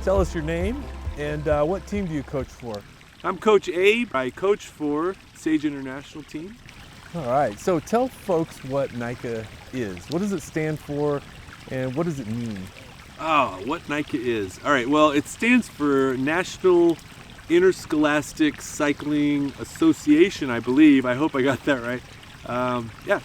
Tell us your name and what team do you coach for? I'm Coach Abe. I coach for Sage International team. All right, so tell folks what NICA is. What does it stand for and what does it mean? Oh, what NICA is. All right, well, it stands for National Interscholastic Cycling Association, I believe. I hope I got that right. Yeah,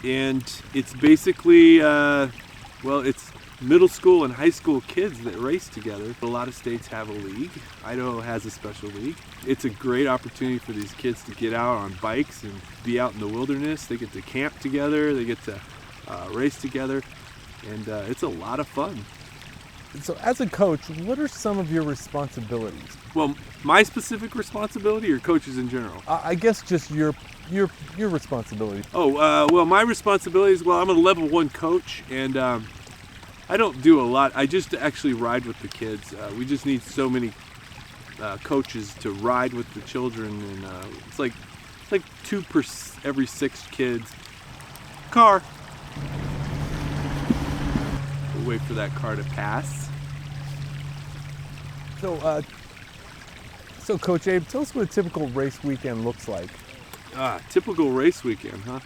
and it's basically, it's middle school and high school kids that race together. A lot of states have a league. Idaho has a special league. It's a great opportunity for these kids to get out on bikes and be out in the wilderness. They get to camp together, they get to race together, and it's a lot of fun. So as a coach, what are some of your responsibilities? Well, my specific responsibility or coaches in general? I guess just your responsibility. Well, my responsibilities, I'm a level 1 coach, and I don't do a lot. I just actually ride with the kids. We just need so many coaches to ride with the children, and it's like 2 per every 6 kids. Car. We'll wait for that car to pass. So Coach Abe, tell us what a typical race weekend looks like. Typical race weekend, huh?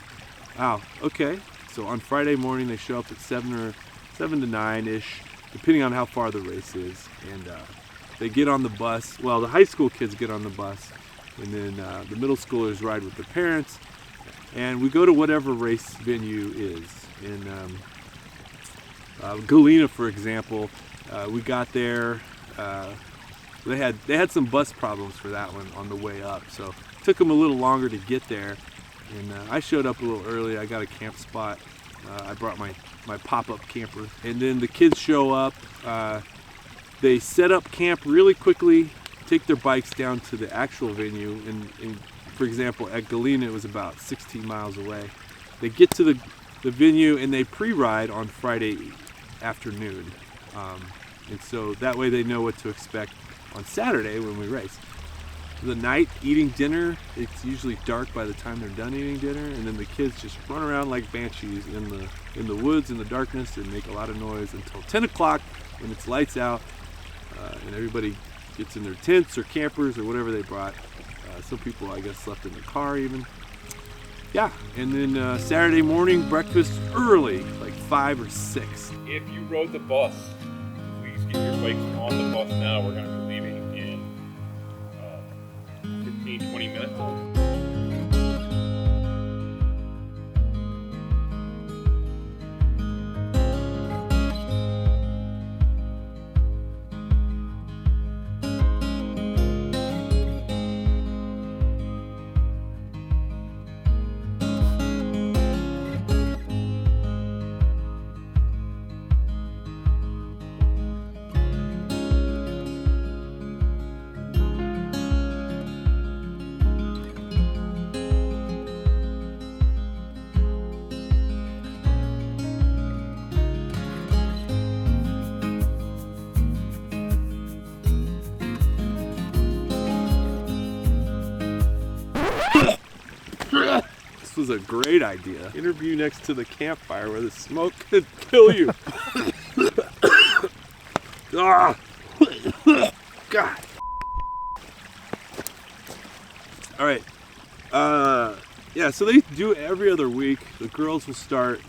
Wow. Okay. So on Friday morning, they show up at 7 to 9-ish, depending on how far the race is. And they get on the bus. Well, the high school kids get on the bus, and then the middle schoolers ride with their parents. And we go to whatever race venue is. In Galena, for example, we got there. They had some bus problems for that one on the way up, so it took them a little longer to get there. And I showed up a little early. I got a camp spot. I brought my pop-up camper, and then the kids show up. They set up camp really quickly, take their bikes down to the actual venue, and for example at Galena it was about 16 miles away. They get to the venue and they pre-ride on Friday afternoon, and so that way they know what to expect on Saturday when we race. The night, eating dinner, it's usually dark by the time they're done eating dinner, and then the kids just run around like banshees in the woods in the darkness and make a lot of noise until 10 o'clock when it's lights out, and everybody gets in their tents or campers or whatever they brought. Some people, I guess, slept in the car even. Yeah, and then Saturday morning breakfast early, like 5 or 6. If you rode the bus, please get your bikes on the bus now. We're going to be leaving in 15-20 minutes. This was a great idea. Interview next to the campfire where the smoke could kill you. God. All right. Yeah, so they do it every other week. The girls will start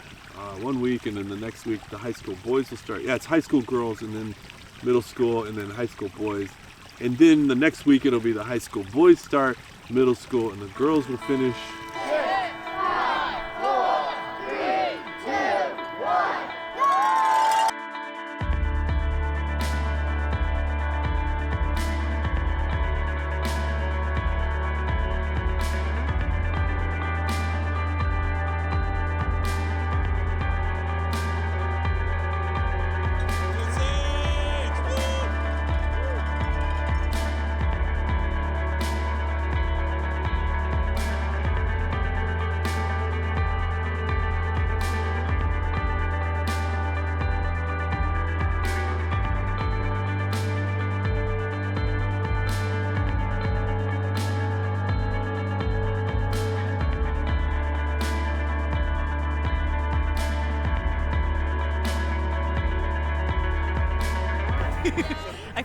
1 week, and then the next week the high school boys will start. Yeah, it's high school girls, and then middle school, and then high school boys. And then the next week it'll be the high school boys start, middle school, and the girls will finish.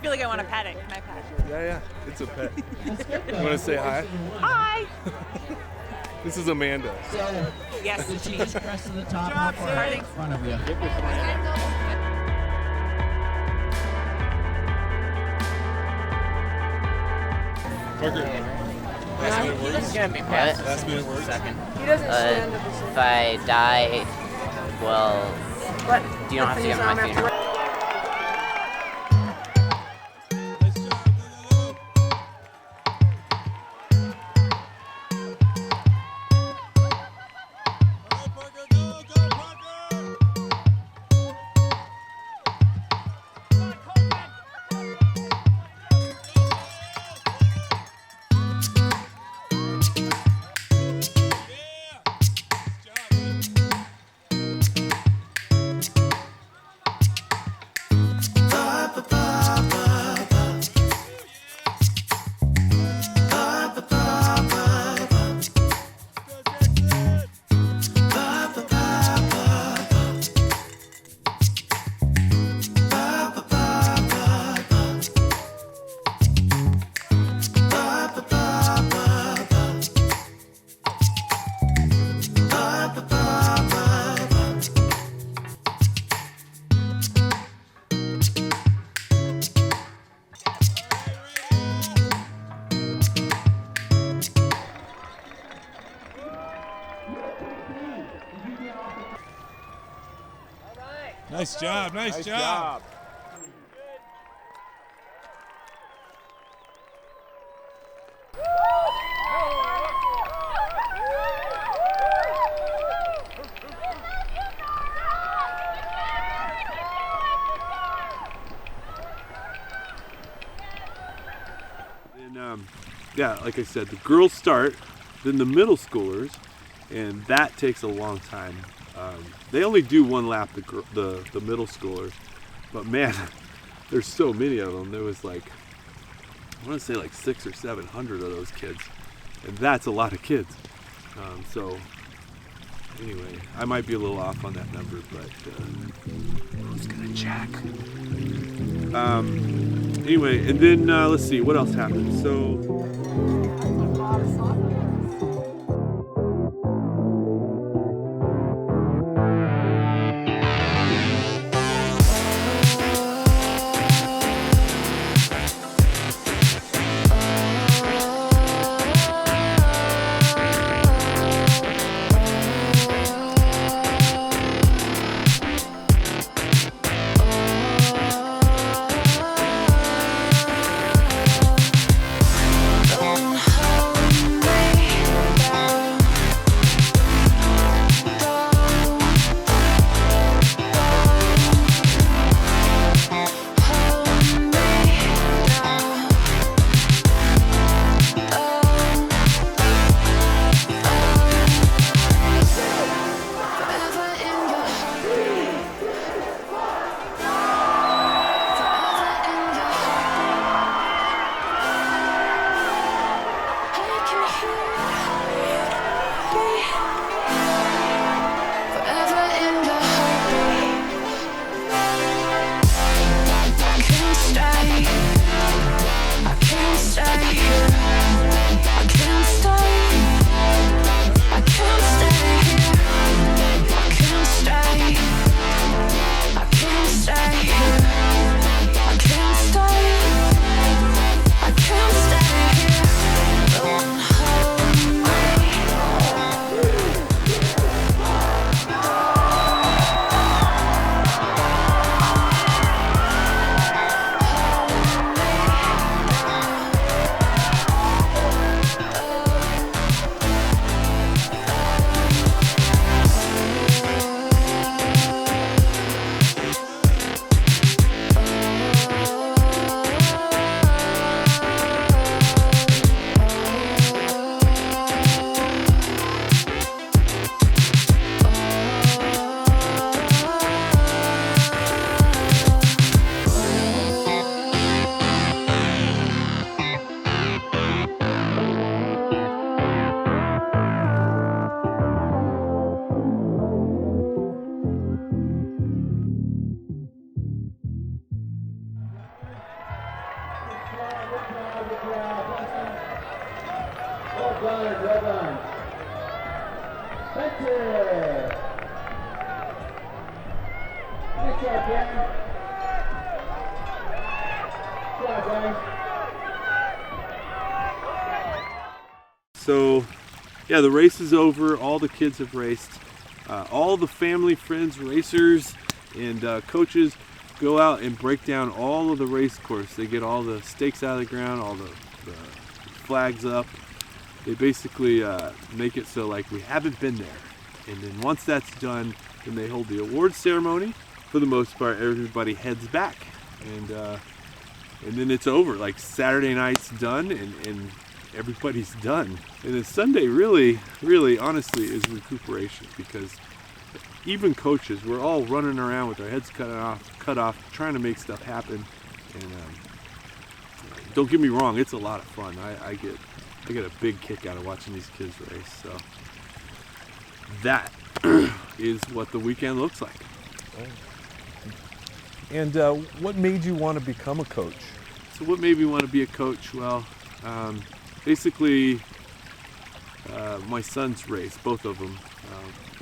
feel like I want to pet it. Can I pet it? Yeah, it's a pet. You want to say hi? Hi. This is Amanda. Yes. Just press to the top. Job, In front of you. Parker. He's gonna be past. Last minute words. Second. He doesn't stand up. If I die, well, But you don't have to get my funeral. Nice job. Nice job. And yeah, like I said, the girls start, then the middle schoolers, and that takes a long time. They only do one lap, the middle schoolers, but man, there's so many of them. There was like, I want to say like 600 or 700 of those kids, and that's a lot of kids. So anyway, I might be a little off on that number, but who's gonna check? Anyway, and then let's see what else happened. So. So, yeah, the race is over. All the kids have raced. All the family, friends, racers, and coaches go out and break down all of the race course. They get all the stakes out of the ground, all the flags up. They basically make it so like we haven't been there. And then once that's done, then they hold the awards ceremony. For the most part, everybody heads back, and then it's over. Like Saturday night's done, and everybody's done. And then Sunday really, honestly, is recuperation, because even coaches, we're all running around with our heads cut off, trying to make stuff happen. And don't get me wrong, it's a lot of fun. I get a big kick out of watching these kids race. So that is what the weekend looks like. And what made you want to become a coach? So what made me want to be a coach? Well, basically, my sons race, both of them.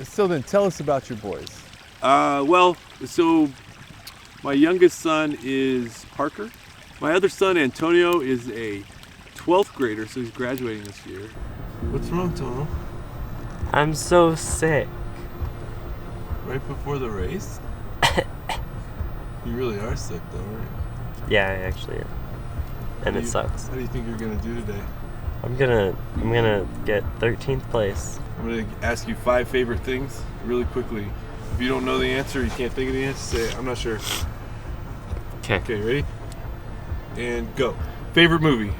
So then tell us about your boys. Well, so my youngest son is Parker. My other son, Antonio, is a 12th grader, so he's graduating this year. What's wrong, Tono? I'm so sick. Right before the race? You really are sick, though, aren't you? Yeah, I actually am. And it sucks. How do you think you're gonna do today? I'm gonna get 13th place. I'm gonna ask you 5 favorite things really quickly. If you don't know the answer, you can't think of the answer, say, I'm not sure. Okay. Okay, ready? And go. Favorite movie?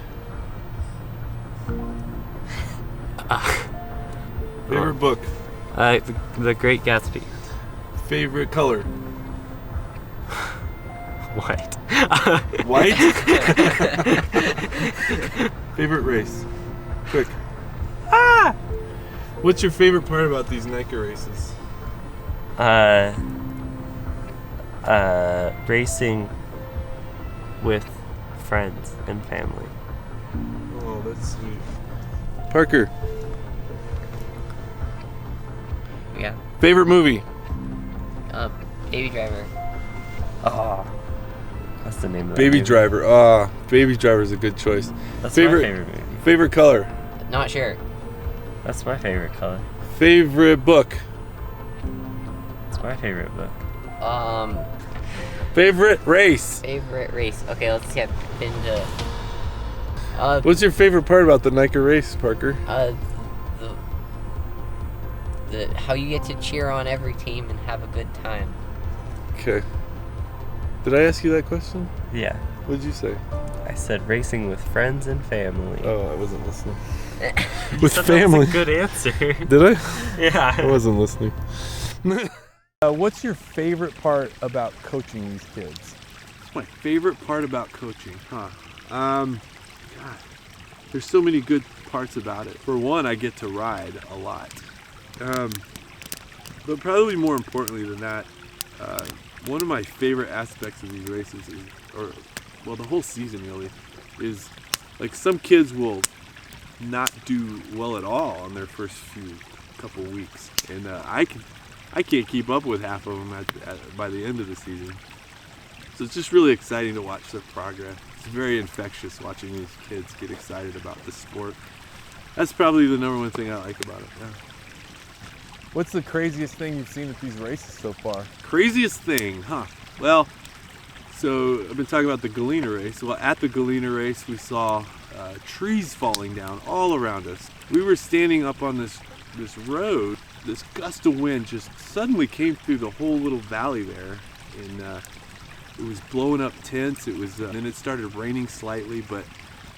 Favorite book? The Great Gatsby. Favorite color? White. White? Favorite race? Quick. Ah! What's your favorite part about these NICA races? Racing with friends and family. Oh, that's sweet. Parker. Yeah. Favorite movie? Baby Driver. Oh, that's the name of that Baby movie. Driver. Ah, Baby Driver is a good choice. That's my favorite movie. Favorite color? Not sure. That's my favorite color. Favorite book? It's my favorite book. Favorite race? Favorite race. Okay, let's see. I've been to. What's your favorite part about the NICA race, Parker? The how you get to cheer on every team and have a good time. Okay. Did I ask you that question? Yeah. What did you say? I said racing with friends and family. Oh, I wasn't listening. With family. That's a good answer. Did I? Yeah. I wasn't listening. What's your favorite part about coaching these kids? My favorite part about coaching, huh? God, there's so many good parts about it. For one, I get to ride a lot. But probably more importantly than that, one of my favorite aspects of these races is, the whole season really, is like some kids will not do well at all on their first couple weeks, and I can't keep up with half of them by the end of the season. So it's just really exciting to watch their progress. It's very infectious watching these kids get excited about the sport. That's probably the number one thing I like about it. Yeah. What's the craziest thing you've seen at these races so far? Craziest thing, huh? Well, so I've been talking about the Galena race. Well, at the Galena race, we saw trees falling down all around us. We were standing up on this road. This gust of wind just suddenly came through the whole little valley there, and it was blowing up tents. It was, then it started raining slightly, but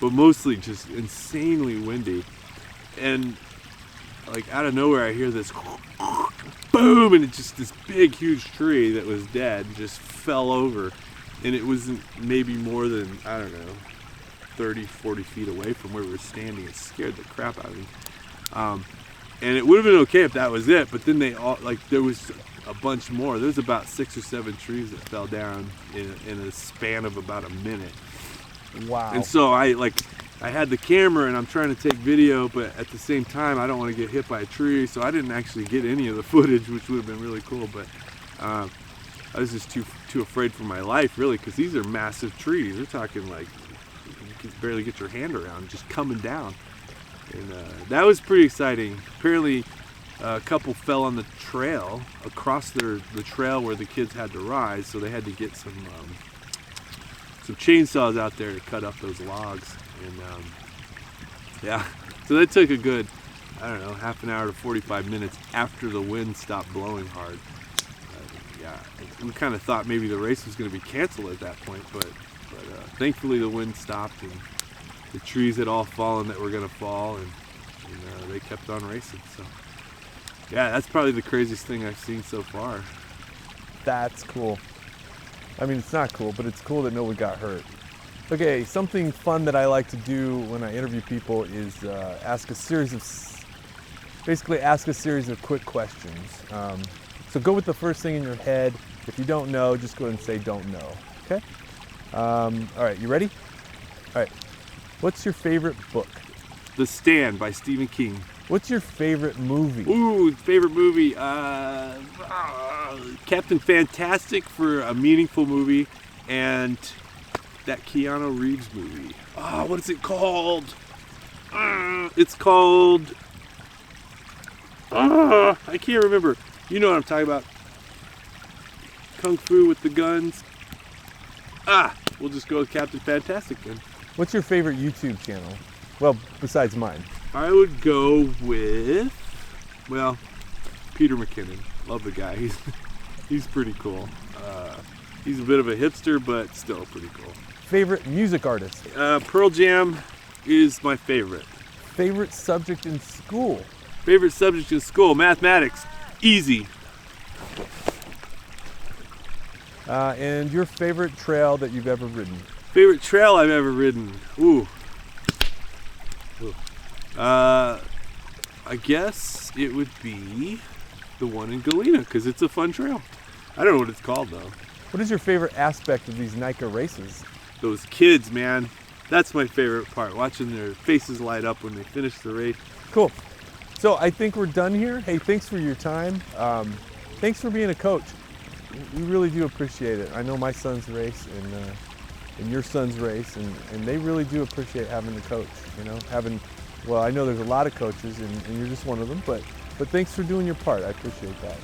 mostly just insanely windy. And like out of nowhere, I hear this boom, and it's just this big, huge tree that was dead just fell over, and it wasn't maybe more than, I don't know, 30, 40 feet away from where we were standing. It scared the crap out of me. And it would have been okay if that was it, but then they all, like, there was a bunch more. There's about 6 or 7 trees that fell down in a span of about a minute. Wow. And so I I had the camera and I'm trying to take video, but at the same time I don't want to get hit by a tree, so I didn't actually get any of the footage, which would have been really cool. But I was just too afraid for my life, really, because these are massive trees. They're talking like you can barely get your hand around, just coming down. And that was pretty exciting. Apparently a couple fell on the trail across the trail where the kids had to ride, so they had to get some chainsaws out there to cut up those logs. And yeah, so that took a good, I don't know, half an hour to 45 minutes after the wind stopped blowing hard. Yeah, we kind of thought maybe the race was going to be canceled at that point, but thankfully the wind stopped and the trees had all fallen that were going to fall, and they kept on racing. So yeah, that's probably the craziest thing I've seen so far. That's cool. I mean, it's not cool, but it's cool that no one got hurt. Okay, something fun that I like to do when I interview people is ask a series of quick questions. So go with the first thing in your head. If you don't know, just go ahead and say don't know, okay? All right, you ready? All right, what's your favorite book? The Stand by Stephen King. What's your favorite movie? Ooh, favorite movie, Captain Fantastic for a meaningful movie, and that Keanu Reeves movie. Oh, what is it called? It's called, I can't remember. You know what I'm talking about. Kung Fu with the guns. We'll just go with Captain Fantastic then. What's your favorite YouTube channel? Well, besides mine. I would go with, well, Peter McKinnon. Love the guy. He's pretty cool. He's a bit of a hipster, but still pretty cool. Favorite music artist? Pearl Jam is my favorite. Favorite subject in school? Favorite subject in school, mathematics. Easy. And your favorite trail that you've ever ridden? Favorite trail I've ever ridden. Ooh. I guess it would be the one in Galena, because it's a fun trail. I don't know what it's called though. What is your favorite aspect of these NICA races? Those kids, man. That's my favorite part, watching their faces light up when they finish the race. Cool. So I think we're done here. Hey, thanks for your time. Thanks for being a coach. We really do appreciate it. I know my sons race and your sons race, and they really do appreciate having the coach, you know, well, I know there's a lot of coaches and you're just one of them, but thanks for doing your part. I appreciate that.